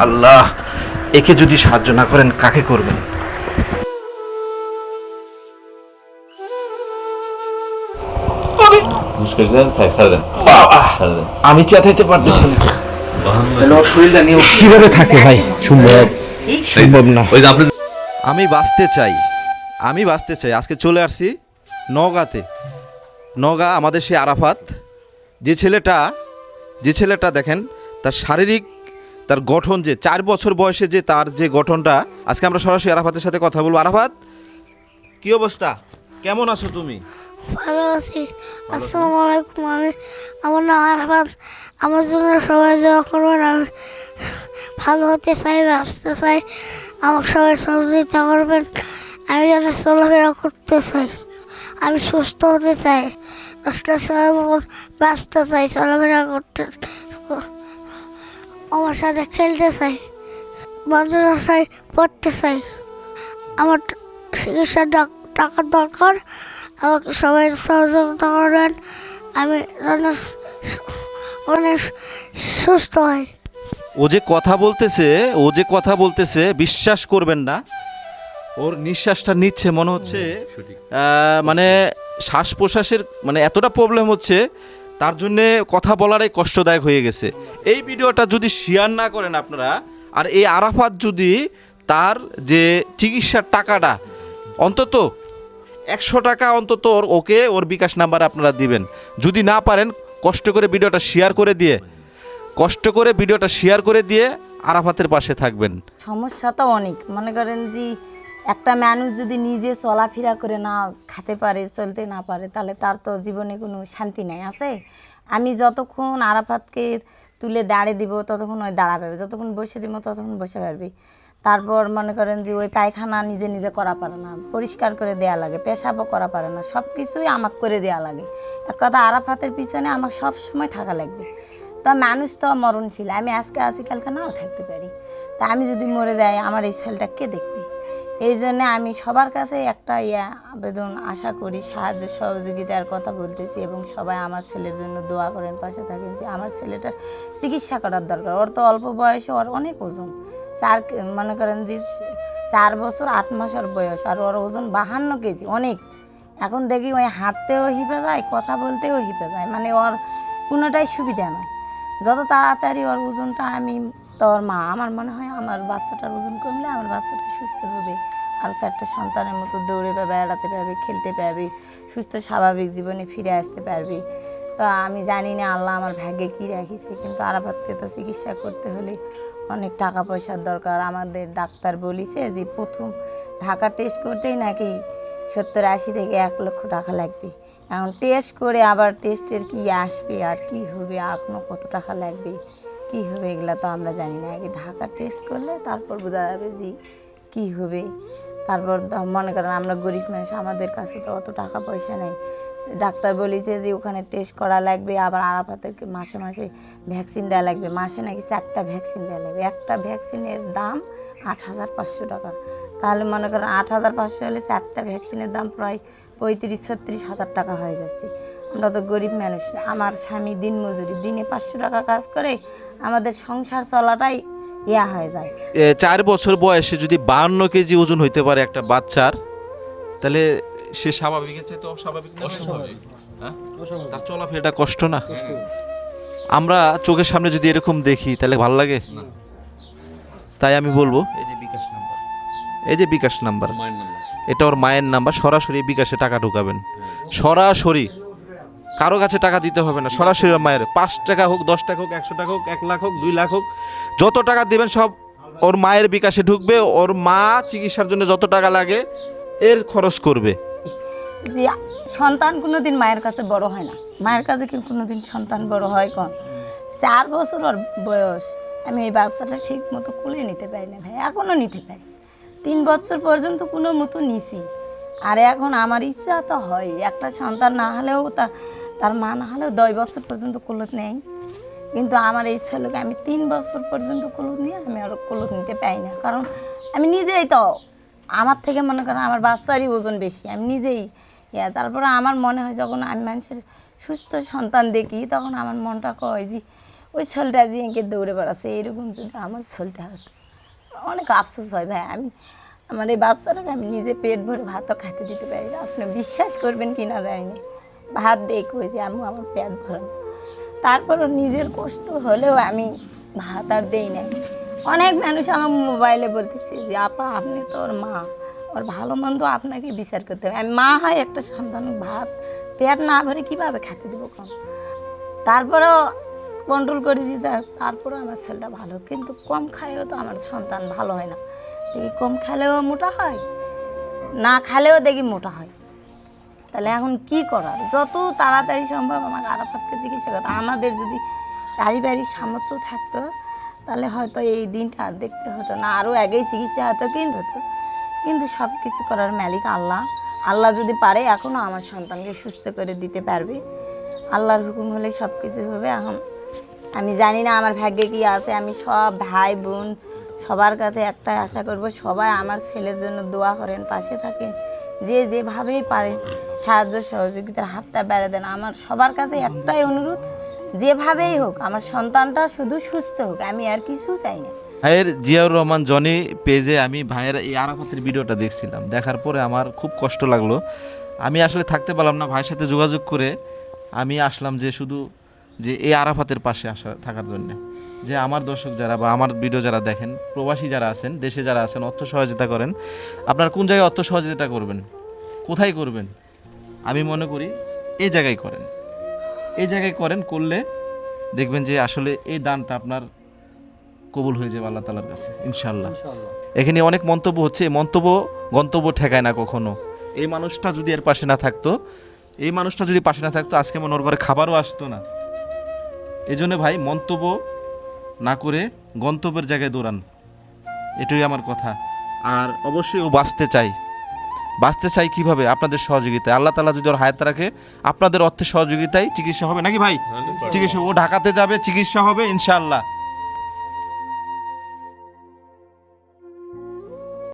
আল্লাহ, একে যদি সাহায্য না করেন কাকে করবেন? আমি চেতাইতে পারতেছি না। ওর শরীরটা নিয়ে ও কিভাবে থাকে ভাই? সম্ভব না। আমি বাঁচতে চাই, আমি বাঁচতে চাই। আজকে চলে আসছি নওগাঁতে। নওগাঁ আমাদের সেই আরাফাত, যে ছেলেটা দেখেন তার শারীরিক, তার গঠন, যে 4 বছর বয়সে যে তার যে গঠনটা, আজকে আমরা সরাসরি আরাফাতের সাথে কথা বলবো। আরাফাত, কি অবস্থা, কেমন আছো তুমি? ভালো আছি। আসসালামু আলাইকুম। আমার নাম আরাফাত। আমার জন্য সবাই দোয়া করবেন। আমি ভালো হতে চাই, বাঁচতে চাই। আমাকে সবাই সহযোগিতা করবেন। আমি যেন চলাফেরা করতে চাই, আমি সুস্থ হতে চাই, 10টা সময় মতন বাঁচতে চাই, চলাফেরা করতে, আমার সাথে খেলতে চাই, মাদ্রাসায় পড়তে চাই। আমার চিকিৎসার টাকার দরকার, আমাকে সবাই সহযোগিতা করবেন। আমি যেন অনেক সুস্থ হই। ও যে কথা বলতেছে বিশ্বাস করবেন না, ওর নিঃশ্বাসটা নিচ্ছে মনে হচ্ছে মানে শ্বাস প্রশ্বাসের মানে এতটা প্রবলেম হচ্ছে, তার জন্যে কথা বলাটাই কষ্টদায়ক হয়ে গেছে। এই ভিডিওটা যদি শেয়ার না করেন আপনারা, আর এই আরাফাত যদি তার যে চিকিৎসার টাকাটা অন্তত 100 টাকা অন্তত ওর বিকাশ নাম্বার আপনারা দিবেন। যদি না পারেন কষ্ট করে ভিডিওটা শেয়ার করে দিয়ে আরাফাতের পাশে থাকবেন। সমস্যা তো অনেক, মনে করেন যে একটা মানুষ যদি নিজে চলাফেরা করে না খেতে পারে, চলতে না পারে, তাহলে তার তো জীবনে কোনো শান্তি নাই আছে। আমি যতক্ষণ আরাফাতকে তুলে দাঁড়িয়ে দিব ততক্ষণ ওই দাঁড়া পাবে, যতক্ষণ বসে দিব ততক্ষণ বসে পারবে। তারপর মনে করেন যে ওই পায়খানা নিজে নিজে করা পারে না, পরিষ্কার করে দেওয়া লাগে, পেশাবও করা পারে না, সব কিছুই আমাকে করে দেওয়া লাগে। এক কথা, আরাফাতের পিছনে আমাকে সব সময় থাকা লাগবে। তা মানুষ তো মরণশীল, আমি আজকে আসি কালকে নাও থাকতে পারি। তা আমি যদি মরে যাই আমার এই ছেলেটা কে দেখবে? এই জন্যে আমি সবার কাছে একটা আবেদন আশা করি, সাহায্য সহযোগিতার কথা বলতেছি, এবং সবাই আমার ছেলের জন্য দোয়া করেন, পাশে থাকেন। যে আমার ছেলেটার চিকিৎসা করার দরকার। ওর তো অল্প বয়সে ওর অনেক ওজন, মনে করেন যে 4 বছর 8 মাস ওর বয়স, আর ওর ওজন 52 কেজি, অনেক। এখন দেখি ওই হাঁটতেও হিপে যায়, কথা বলতেও হিপে যায়, মানে ওর কোনোটাই সুবিধা নয়। যত তাড়াতাড়ি ওর ওজনটা, আমি তো ওর মা, আমার মনে হয় আমার বাচ্চাটার ওজন কমলে আমার বাচ্চাটা সুস্থ হবে, আর 4টা সন্তানের মতো দৌড়ে পাবে, এড়াতে পারবে, খেলতে পারবে, সুস্থ স্বাভাবিক জীবনে ফিরে আসতে পারবে। তো আমি জানি না আল্লাহ আমার ভাগ্যে কী রাখিছে, কিন্তু আরাফাতকে তো চিকিৎসা করতে হলে অনেক টাকা পয়সার দরকার। আমাদের ডাক্তার বলিছে যে প্রথম ঢাকা টেস্ট করতেই নাকি 70-80 থেকে 1 লক্ষ টাকা লাগবে। এখন টেস্ট করে আবার টেস্টের কি আসবে আর কি হবে, এখনও কত টাকা লাগবে, কি হবে, এগুলো তো আমরা জানি না। আগে ঢাকা টেস্ট করলে তারপর বোঝা যাবে যে কী হবে। তারপর মনে করেন আমরা গরিব মানুষ, আমাদের কাছে তো অত টাকা পয়সা নেই। ডাক্তার বলেছে যে ওখানে টেস্ট করা লাগবে, আবার আরাফাতেরকে মাসে মাসে ভ্যাকসিন দেওয়া লাগবে। মাসে নাকি 4টা ভ্যাকসিন দেওয়া লাগবে। একটা ভ্যাকসিনের দাম 8,500 টাকা। তাহলে মনে করেন 8,500 হলে 4টা ভ্যাকসিনের দাম প্রায় 35-36 হাজার টাকা হয়ে যাচ্ছে। আমরা তো গরিব মানুষ। আমার স্বামী দিনমজুরি, দিনে 500 টাকা কাজ করে, আমাদের সংসার চলাটাই হয়ে যায়। 4 বছর বয়সে যদি 52 কেজি ওজন হইতে পারে একটা বাচ্চার, তাহলে সে স্বাভাবিকের চাইতে অস্বাভাবিক না? হ্যাঁ, তার চলাফেরাটা কষ্ট না? আমরা চোখের সামনে যদি এরকম দেখি তাহলে ভালো লাগে? তাই আমি বলবো এই যে বিকাশ নাম্বার, এটা ওর মায়ের নাম্বার। সরাসরি বিকাশে টাকা ঢুকাবেন, সরাসরি কারো কাছে টাকা দিতে হবে না, সরাসরি ওর মায়ের। 5 টাকা হোক, 10 টাকা হোক, 100 টাকা হোক, 1 লাখ হোক, 2 লাখ হোক, যত টাকা দেবেন সব ওর মায়ের বিকাশে ঢুকবে। ওর মা চিকিৎসার জন্য যত টাকা লাগে এর খরচ করবে। যে সন্তান কোনোদিন মায়ের কাছে বড় হয় না, মায়ের কাছে কি কোনোদিন সন্তান বড় হয়? 4 বছর ওর বয়স, আমি এই বাচ্চাটা ঠিক মতো কোলে নিতে পারি না ভাই, এখনও নিতে পারি। 3 বছর পর্যন্ত কোনো মতো নিছি। আর এখন আমার ইচ্ছা তো হয় একটা সন্তান না হলেও তার মা না হলেও 10 বছর পর্যন্ত কোলত নেই, কিন্তু আমার এই ছেলেকে আমি 3 বছর পর্যন্ত কোলত নিয়ে আমি আর কোলত নিতে পাই না। কারণ আমি নিজেই তো, আমার থেকে মনে করেন আমার বাচ্চারই ওজন বেশি, আমি নিজেই তারপরে আমার মনে হয় যখন আমি মানুষের সুস্থ সন্তান দেখি, তখন আমার মনটা কয় যে ওই ছেলেটা জিকে দৌড়ে বেড়াচ্ছে, এরকম যদি আমার ছেলেটা হতো অনেক আফসোস হয় ভাই। আমার এই বাচ্চাটাকে আমি নিজে পেট ভরে ভাতও খেতে দিতে পারি না। আপনি বিশ্বাস করবেন কি না জানি না, ভাত দিয়ে কইছে আমি আমার পেট ভরানো, তারপরও নিজের কষ্ট হলেও আমি ভাত আর দেই না। অনেক মানুষ আমার মোবাইলে বলতেছে যে আপা আপনি তো ওর মা, ওর ভালো মন্দ আপনাকে বিচার করতে হবে। আমি মা হয় একটা সন্তান ভাত পেট না ভরে কীভাবে খেতে দেবো কম। তারপরেও কন্ট্রোল করেছি, তারপরেও আমার ছেলেটা ভালো, কিন্তু কম খাইও তো আমার সন্তান ভালো হয় না। দেখি কম খেলেও মোটা হয়, না খেলেও দেখি মোটা হয়। তাহলে এখন কি করার, যত তাড়াতাড়ি সম্ভব আমাকে আরাফাতকে চিকিৎসা করতে। আমাদের যদি পারিবারিক সামর্থ্য থাকতো তাহলে হয়তো এই দিনটা আর দেখতে হতো না, আরও আগেই চিকিৎসা হতো কিন্তু সব কিছু করার মালিক আল্লাহ। আল্লাহ যদি পারে এখনও আমার সন্তানকে সুস্থ করে দিতে পারবে। আল্লাহর হুকুম হলে সব কিছু হবে। এখন আমি জানি না আমার ভাগ্যে কি আছে। আমি সব ভাই বোন সবার কাছে একটাই আশা করব, সবাই আমার ছেলের জন্য দোয়া করেন, পাশে থাকেন, যে যেভাবেই পারেন সাহায্য সহযোগিতার হাতটা বেড়ে দেন। আমার সবার কাছে একটাই অনুরোধ, যেভাবেই হোক আমার সন্তানটা শুধু সুস্থ হোক, আমি আর কিছু চাই না। ভাইয়ের জিয়াউর রহমান জনি পেজে আমি ভাইয়ের এই আরাফাতের ভিডিওটা দেখছিলাম, দেখার পরে আমার খুব কষ্ট লাগলো। আমি আসলে থাকতে পারলাম না, ভাইয়ের সাথে যোগাযোগ করে আমি আসলাম যে শুধু যে এই আরাফাতের পাশে থাকার জন্য। যে আমার দর্শক যারা বা আমার ভিডিও যারা দেখেন, প্রবাসী যারা আছেন, দেশে যারা আছেন, অর্থ সহযোগিতা করেন। আপনারা কোন জায়গায় অর্থ সহযোগিতা করবেন, কোথায় করবেন? আমি মনে করি এই জায়গায় করেন, এই জায়গায় করলে দেখবেন যে আসলে এই দানটা আপনার কবুল হয়ে যাবে আল্লাহ তাআলার কাছে ইনশাআল্লাহ। এখানে অনেক মন্তব্য হচ্ছে, এই মন্তব্য গন্তব্য ঠেকায় না কখনো। এই মানুষটা যদি এর পাশে না থাকতো, আজকে মনে ওর ঘরে খাবারও আসতো না। এই জন্য ভাই মন্তব্য না করে গন্তব্যের জায়গায় দৌড়ান, এটাই আমার কথা। আর অবশ্যই ও বাঁচতে চাই কিভাবে? আপনাদের সহযোগিতায়। আল্লাহ তাআলা যদি ওর হায়াত রাখে, আপনাদের অর্থের সহযোগিতায় চিকিৎসা হবে নাকি ভাই? চিকিৎসা ও ঢাকাতে যাবে, চিকিৎসা হবে ইনশাআল্লাহ।